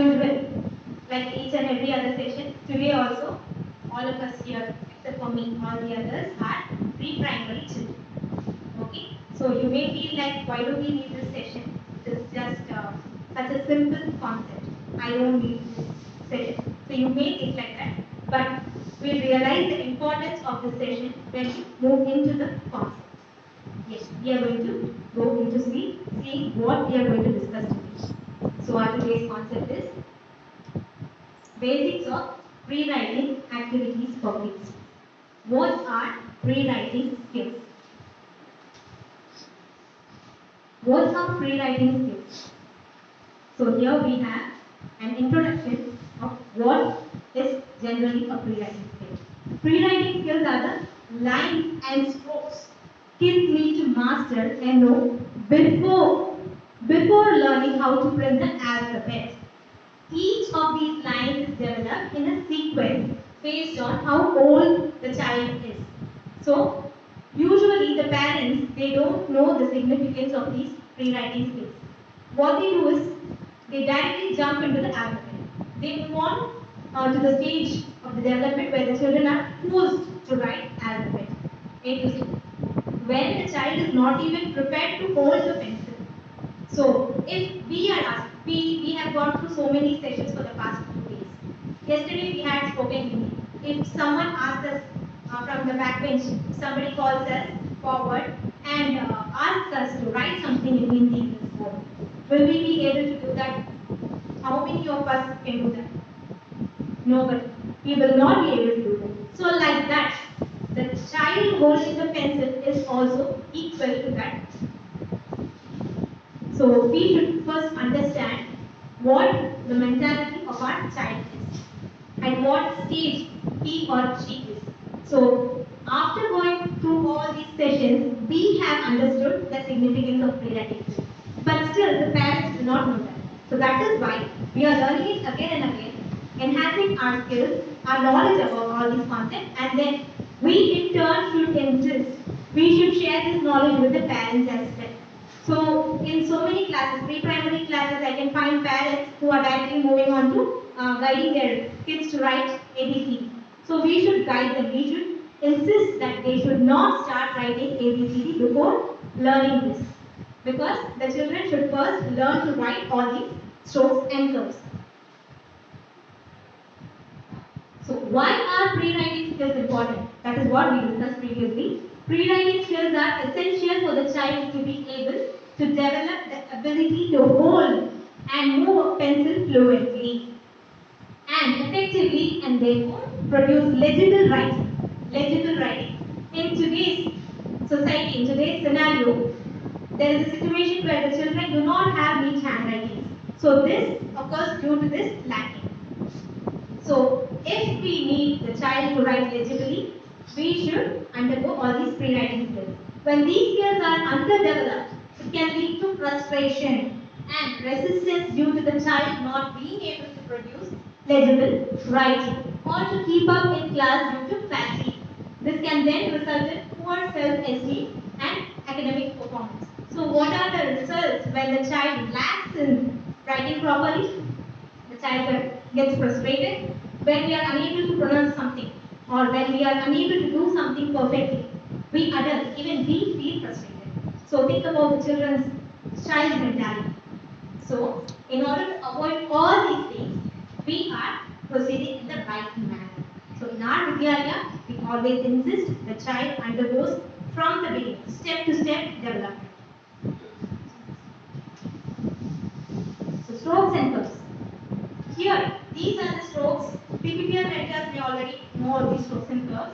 usual, like each and every other session, today also, all of us here, except for me, all the others are pre-primary children. Okay, so you may feel like, why do we need this session? It is just such a simple concept. I don't need this session. So you may think like that, but we realize the importance of this session when we move into the concept. Yes, we are going to go into see what we are going to discuss today. So our today's concept is basics of pre-writing activities for kids. What are pre-writing skills? What are pre-writing skills? So here we have an introduction of what is generally a pre-writing skill. Pre-writing skills are the lines and strokes kids need to master and know before learning how to print the alphabet. Each of these lines is developed in a sequence based on how old the child is. So, usually the parents, they don't know the significance of these pre-writing skills. What they do is, they directly jump into the alphabet. They move on to the stage of the development where the children are forced to write alphabet, A to Z. When the child is not even prepared to hold the pencil. So, if we are asked, we have gone through so many sessions for the past 2 days. Yesterday we had spoken Hindi. If someone asks us from the backbench, if somebody calls us forward and asks us to write something in Hindi in this board, will we be able to do that? How many of us can do that? Nobody. We will not be able to do that. So like that, the child holding the pencil is also equal to that. So we should first understand what the mentality of our child is, at what stage he or she is. So after going through all these sessions, we have understood the significance of pre-writing skills. But still, the parents do not know that. So that is why we are learning it again and again, enhancing our skills, our knowledge about all these concepts, and then we in turn should insist. We should share this knowledge with the parents as well. So in so many classes, pre-primary classes, I can find parents who are directly moving on to guiding their kids to write ABCD. So we should guide them. We should insist that they should not start writing ABCD before learning this. Because the children should first learn to write all these strokes and curves. So why are pre-writing skills important? That is what we discussed previously. Pre-writing skills are essential for the child to be able to develop the ability to hold and move a pencil fluently and effectively, and therefore produce legible writing. Legible writing. In today's society, in today's scenario, there is a situation where the children do not have neat handwriting. So this occurs due to this lacking. So if we need the child to write legibly, we should undergo all these pre-writing skills. When these skills are underdeveloped, it can lead to frustration and resistance due to the child not being able to produce legible writing or to keep up in class due to fatigue. This can then result in poor self-esteem and academic performance. So what are the results when the child lacks in writing properly? The child gets frustrated when we are unable to pronounce something or when we are unable to do something perfectly. We adults, even we feel frustrated. So think about the child's mentality. So in order to avoid all these things, we are proceeding in the right manner. So in our Vidyalaya, we always insist the child undergoes from the beginning, step to step development. So strokes and curves. Here, these are the strokes. PPPL mentors may already know these strokes and curves.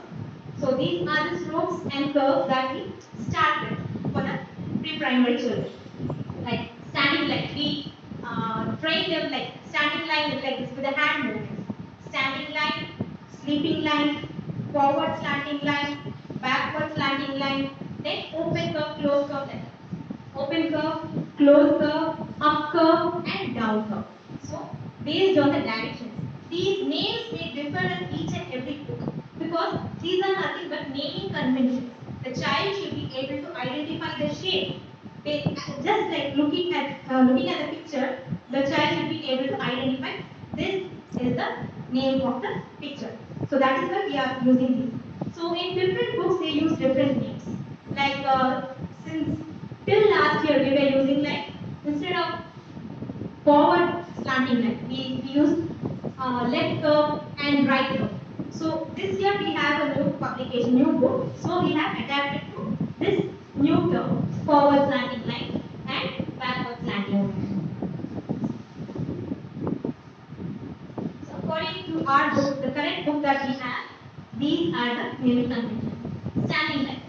So these are the strokes and curves that we start with for the pre-primary children. Like standing line, we train them like standing line is like this with the hand movements. Standing line, sleeping line, forward slanting line, backward slanting line, then open curve, close curve, like that. Open curve, close curve, up curve, and down curve. So based on the directions. These names may differ in each and every book because these are nothing but naming conventions. The child should be able to identify the shape just like looking at the picture, the child should be able to identify this is the name of the picture. So that is why we are using this. So in different books they use different names. Like since till last year we were using like instead of forward slanting line, we use left curve and right curve. So this year we have a new publication, new book. So we have adapted to this new term, forward slanting line and backward slanting line. So according to our book, the correct book that we have, these are the naming conventions. Standing line.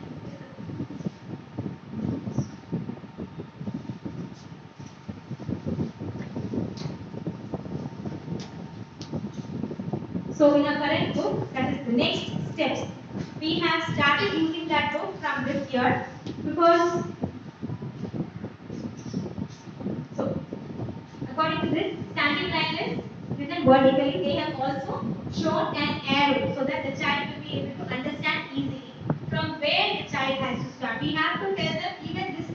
So in our current book, that is the next steps. We have started using that book from this year because so according to this, standing line is written vertically. They have also shown an arrow so that the child will be able to understand easily from where the child has to start. We have to tell them even this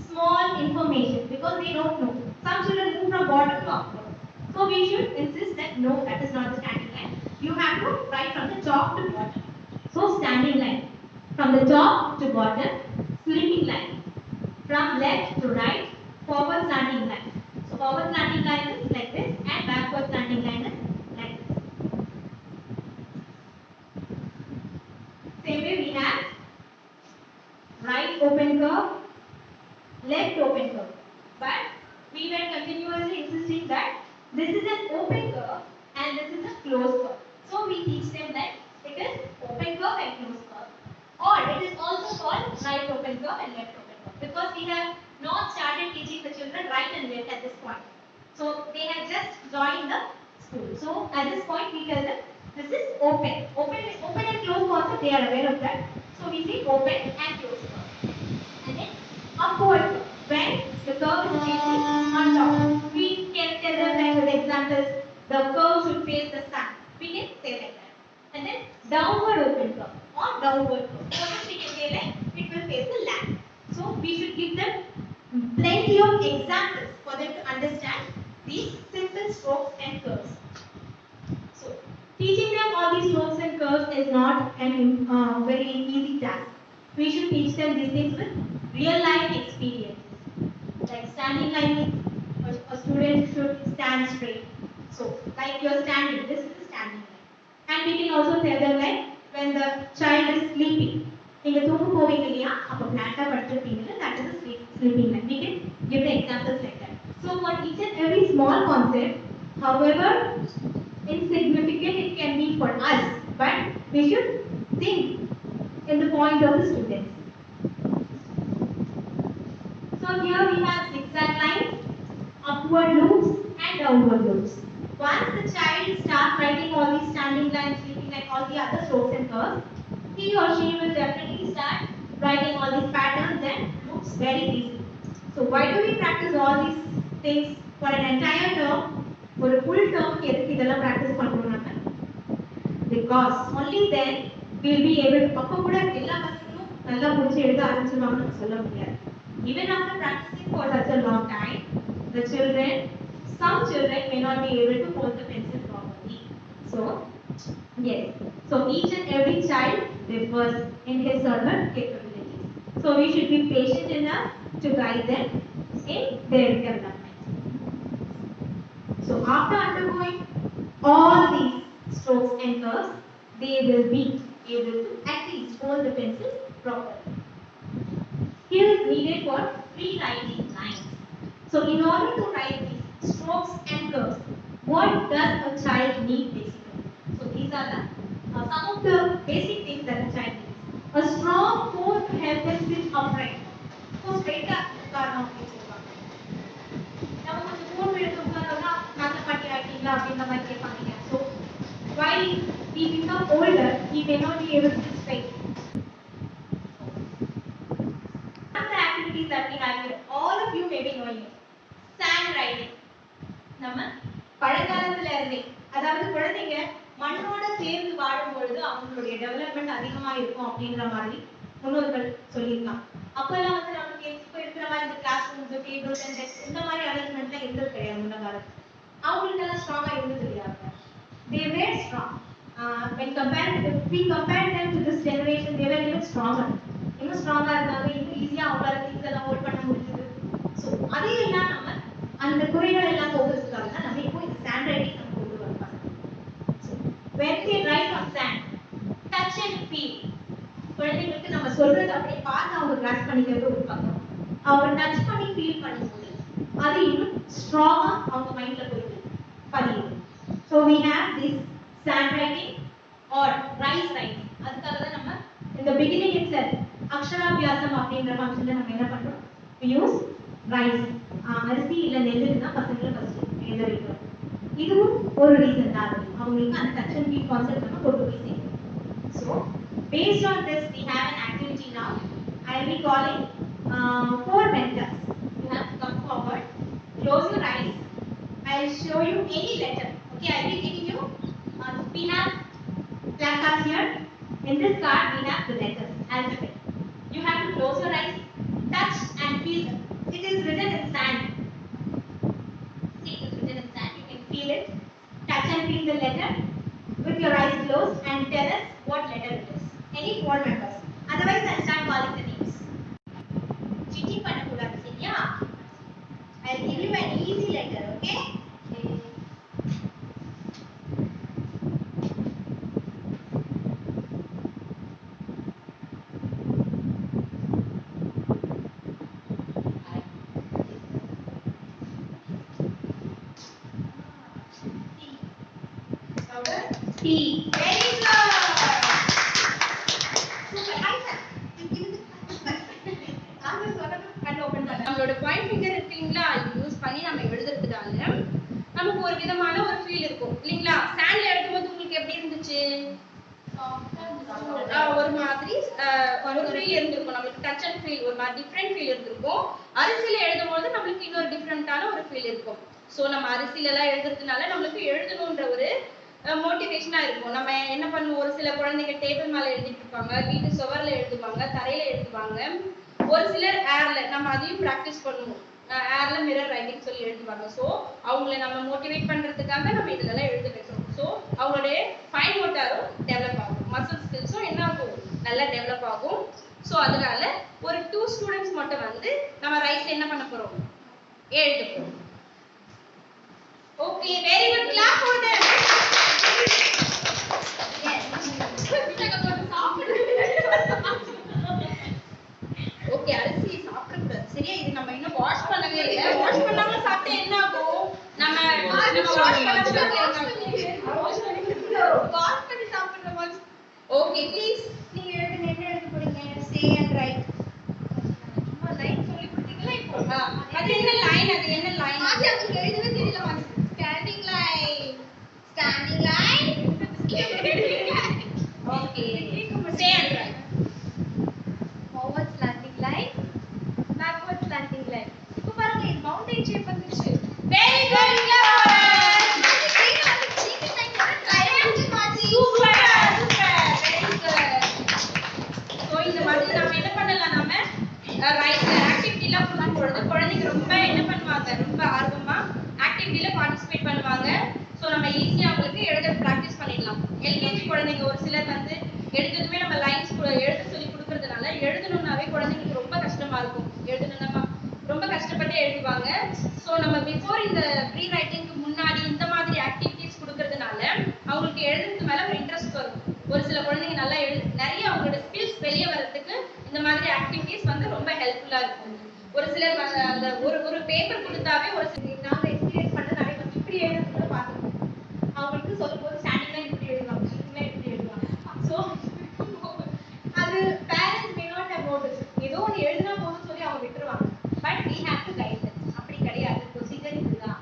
small information because they don't know. Some children move from bottom to upward. So we should insist that no, that is not the standing line. You have to write from the top to bottom. So standing line. From the top to bottom, sleeping line. From left to right, forward slanting line. So forward slanting line is like this and backward slanting line is like this. Same way we have right open curve, left open curve. But we were continuously insisting that this is an open curve and this is a closed curve. So we teach them that it is open curve and closed curve. Or it is also called right open curve and left open curve. Because we have not started teaching the children right and left at this point. So they have just joined the school. So at this point we tell them this is open. Open and closed also they are aware of that. So we say open and closed curve. And then upward curve. When the curve is facing on top. We can tell them like with examples, the curve should face the sun. We can say like that. And then downward open curve or downward curve. So we can say like it will face the land. So we should give them plenty of examples for them to understand these simple strokes and curves. So teaching them all these strokes and curves is not an very easy task. We should teach them these things with real life experiences. Like standing line means a student should stand straight. So like you're standing, this is the standing line. And we can also tell them like when the child is sleeping. நீங்க தூங்க போவீங்க இல்லையா அப்ப பிளாட்டா படுத்துட்டீங்கன்னா that is a sleeping line. We can give the examples like that. So for each and every small concept, however insignificant it can be for us, but we should think in the point of the students. So here we have zigzag lines, upward loops and downward loops. Once the child starts writing all these standing lines, sleeping line, all the other strokes and curves, he or she will definitely start writing all these patterns and loops very easily. So why do we practice all these things for an entire term? For a full term, எதுக்கு இதெல்லாம் practice பண்றோம் நாம? Because only then we will be able to அப்ப கூட எல்லா பசங்களும் நல்லா புடிச்சு எழுத ஆரம்பிச்சிடுவாங்கன்னு சொல்ல முடியாது. Even after practicing for such a long time, some children may not be able to hold the pencil properly. So, yes. So each and every child differs in his or her capabilities. So we should be patient enough to guide them in their development. So after undergoing all these strokes and curves, they will be able to at least hold the pencil properly. Skills needed for rewriting lines. So in order to write these strokes and curves, what does a child need basically? So these are the some of the basic things that a child needs. A strong core to help them sit upright. So straight up உட்காரணும் அப்படின்னு சொல்லுவாங்க. நம்ம கொஞ்சம் phone எடுத்து உட்கார்ந்தோம்னா நல்ல பாட்டி ஆயிட்டீங்களா அப்படின்ற மாதிரி கேட்பாங்க. So while he become older, he may not be able to sit straight. The activities that we have here, all of you may be knowing it. Sand riding. நம்ம பழங்காலத்துல இருந்தே அதாவது குழந்தைங்க மண்ணோட சேர்ந்து வாழும் பொழுது அவங்களுடைய டெவலப்மெண்ட் அதிகமா இருக்கும் அப்படின்ற மாதிரி முன்னோர்கள் சொல்லியிருக்காங்க. அப்பெல்லாம் வந்து நமக்கு இப்போ இருக்கிற மாதிரி இந்த டேபிள்ஸ் அண்ட் டெஸ்க் இந்த மாதிரி அரேஞ்ச்மெண்ட்லாம் இருந்தது கிடையாது முன்ன காலத்துல. அவங்களுக்கு எல்லாம் ஸ்ட்ராங்கா இருந்தது இல்லையா? They were strong. If we compare them to this generation, they were even stronger. இன்னும் ஸ்ட்ராங்கா இருந்தாங்க, இன்னும் ஈஸியா அவங்களால திங்ஸ் எல்லாம் ஹோல்ட் பண்ண முடிஞ்சது. ஸோ அதையெல்லாம் நம்ம அந்த குறைகள் எல்லாம் போகிறதுக்காக தான் நம்ம இப்போ இந்த சாண்ட் ரைட்டிங் நம்ம கொண்டு வரலாம். When they write on sand, touch and feel. குழந்தைங்களுக்கு நம்ம சொல்றது அப்படியே பார்த்து அவங்க கிராஸ் பண்ணிக்கிறது ஒரு பக்கம். அவங்க டச் பண்ணி ஃபீல் பண்ணும்போது அது இன்னும் ஸ்ட்ராங்கா அவங்க மைண்ட்ல போயிட்டு பதியும். So we have this sand writing or rice writing. அதுக்காக தான் நம்ம in the beginning itself Aksharabhyasam அப்படிங்கிற ஃபங்க்ஷன்ல நம்ம என்ன பண்றோம்? We use rice. அரிசி இல்ல நெல்லு தான் பசங்களை ஃபர்ஸ்ட் எழுத வைக்கிறோம். இதுவும் ஒரு ரீசன் தான். அவங்களுக்கு அந்த டச் அண்ட் ஃபீல் கான்செப்ட் நம்ம கொண்டு போய் சேர்க்கணும். So based on this we have an activity now. I will be calling 4 mentors. You have to come forward, close your eyes. I will show you any letter. Okay, I will be giving you. We have placards here. In this card, we have the letters, alphabet. You have to close your eyes, touch and feel them. It is written in sand. See, it is written in sand. You can feel it, touch and feel the letter with your eyes closed and tell us what letter it is. Any 4 members. Otherwise, I'll start calling the names. Cheating pannakoodadu, seriya? I'll give you an easy letter, okay? T. Very good. Super. நம்மளோட point finger இருக்குங்களா, இது use பண்ணி நம்ம எழுதுறதுனால நமக்கு ஒரு விதமான ஒரு feel இருக்கும் இல்லைங்களா? சாண்ட்ல எழுதும்போது உங்களுக்கு எப்படி இருந்துச்சு? ஒரு மாதிரி ஒரு ஃபீல் இருந்திருக்கும். நம்மளுக்கு டச் அண்ட் ஃபீல் ஒரு மாதிரி டிஃப்ரெண்ட் ஃபீல் இருந்திருக்கும். அரிசியில எழுதும்போது நம்மளுக்கு இன்னொரு டிஃப்ரெண்டான ஒரு ஃபீல் இருக்கும். ஸோ நம்ம அரிசியில எல்லாம் எழுதுறதுனால நம்மளுக்கு எழுதணுன்ற ஒரு மோட்டிவேஷனா இருக்கும். நம்ம என்ன பண்ணுவோம், ஒரு சில குழந்தைங்க டேபிள் மேல எழுதிட்டு இருப்பாங்க, வீட்டு சுவர்ல எழுதுவாங்க, தரையில எழுதுவாங்க. ஒரு சிலர் ஏர்ல, நம்ம அதையும் பிராக்டிஸ் பண்ணுவோம். ஏர்ல மிரர் ரைட்டிங் சொல்லி எழுதுவாங்க. ஸோ அவங்கள நம்ம மோட்டிவேட் பண்றதுக்காக நம்ம இதெல்லாம் எழுத வைக்கிறோம். ஸோ அவங்களுடைய ஃபைன் மோட்டாரும் டெவலப் ஆகும், மசில் ஸ்கில்ஸும் என்ன ஆகும், நல்லா டெவலப் ஆகும். ஸோ அதனால ஒரு 2 ஸ்டூடெண்ட்ஸ் மட்டும் வந்து நம்ம ரைட்ல என்ன பண்ண போறோம், எழுத போறோம். Okay, very good, clap for them. Okay, அரிசி சாப்பிட கூடாது, சரியா? இது நம்ம இன்னும் வாஷ் பண்ணவே இல்லை. வாஷ் பண்ணாம சாப்பிட்டா என்ன ஆகும்? நம்ம வாஷ் பண்ணி சாப்பிடுற மாதிரி. ஓகே, ப்ளீஸ் நீங்க எழுதுங்க. என்ன எழுத போறீங்க? Say and right. சும்மா லைன் சொல்லி கொடுத்தீங்களா இப்போ? அது என்ன லைன்? அது என்ன லைன்? அது உங்களுக்கு எழுதவே தெரியல மாதிரி. Standing line. Standing line. Okay, say and right. Line, backward slanting line. இப்போ பாருங்க, இது மவுண்டன் ஷேப் வந்துச்சு. Very good, super very good. So இந்த மாதிரி நாம என்ன பண்ணலாம், நாம ரைட் ஆக்டிவிட்டில பண்ணும்போது குழந்தைங்க ரொம்ப என்ன பண்ணுவாங்க, ரொம்ப ஆர்வமா ஆக்டிவிட்டில பார்ட்டிசிபேட் பண்ணுவாங்க. சோ நம்ம ஈஸியா அவங்களுக்கு எழுத பிராக்டிஸ் பண்ணிடலாம். எல்கேஜி குழந்தைங்க ஒரு சிலர் வந்து எழுதுறதுமே நம்ம லைன்ஸ் எழுத சொல்லி கொடுக்கறதுனால எழுதணும்னாவே குழந்தைங்களுக்கு ரொம்ப கஷ்டமா இருக்கும். எழுதணும்னா ரொம்ப கஷ்டப்பட்டு எழுதுவாங்க. ஸோ நம்ம பிஃபோர் இந்த ப்ரீ ரைட்டிங்க்கு முன்னாடி இந்த மாதிரி ஆக்டிவிட்டிஸ் கொடுக்கறதுனால அவங்களுக்கு எழுதுறதுக்கு மேல ஒரு இன்ட்ரெஸ்ட் வரும். ஒரு சில குழந்தைங்க நல்லா நிறைய அவங்களோட ஸ்கில்ஸ் வெளியே வர்றதுக்கு இந்த மாதிரி ஆக்டிவிட்டிஸ் வந்து ரொம்ப ஹெல்ப்ஃபுல்லா இருக்கும். ஒரு சிலர் அந்த ஒரு பேப்பர் கொடுத்தாவே ஒரு நாங்க எக்ஸ்பீரியன்ஸ் பண்ண நிறைய பேர் இப்படி எழுதுறதுல பார்த்துருக்கோம். அவங்களுக்கு சொல்லும் போது ஸ்டாண்டிங்ல இப்படி எழுதுவாங்க, இப்படி எழுதுவாங்க. ஸோ அது parents may not have notice. ஏதோ ஒன்று எழுதினா போதும்னு சொல்லி அவங்க விட்டுருவாங்க. But we have to guide them. அப்படி கிடையாது, ப்ரொசீஜர் இதுதான்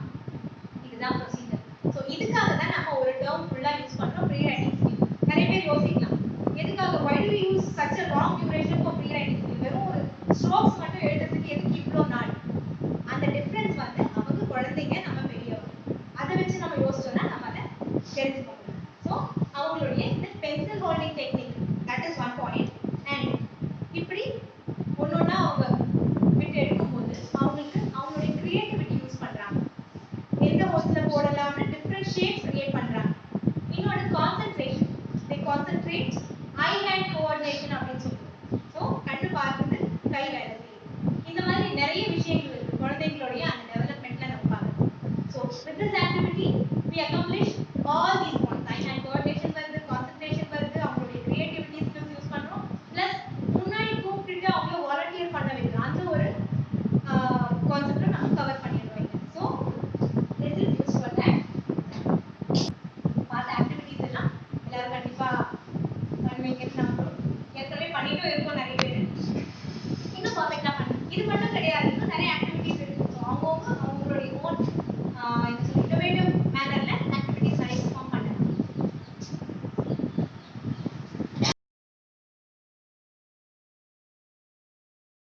ப்ரொசீஜர். ஸோ இதுக்காக தான் நம்ம ஒரு டேர்ம் ஃபுல்லா யூஸ் பண்றோம், ப்ரீ ரைட்டிங் ஸ்கில். நிறைய பேர் யோசிக்கலாம், எதுக்காக why do we use such a long duration for pre writing skill? வெறும் ஒரு ஸ்ட்ரோக்ஸ் மட்டும் எழுதுறதுக்கு எதுக்கு இவ்வளோ நாள்? அந்த டிஃபரன்ஸ் வந்து அவங்க குழந்தைங்க, நம்ம பெரியவங்க. அதை வச்சு நம்ம யோசிச்சோம்னா நம்ம அதை தெரிஞ்சுக்கணும். ஸோ அவங்களுடைய இந்த pencil holding technique, that is one point. And இப்படி ஒன்னொன்னா அவங்க இது மட்டும் கிடையாது, இன்னும் நிறைய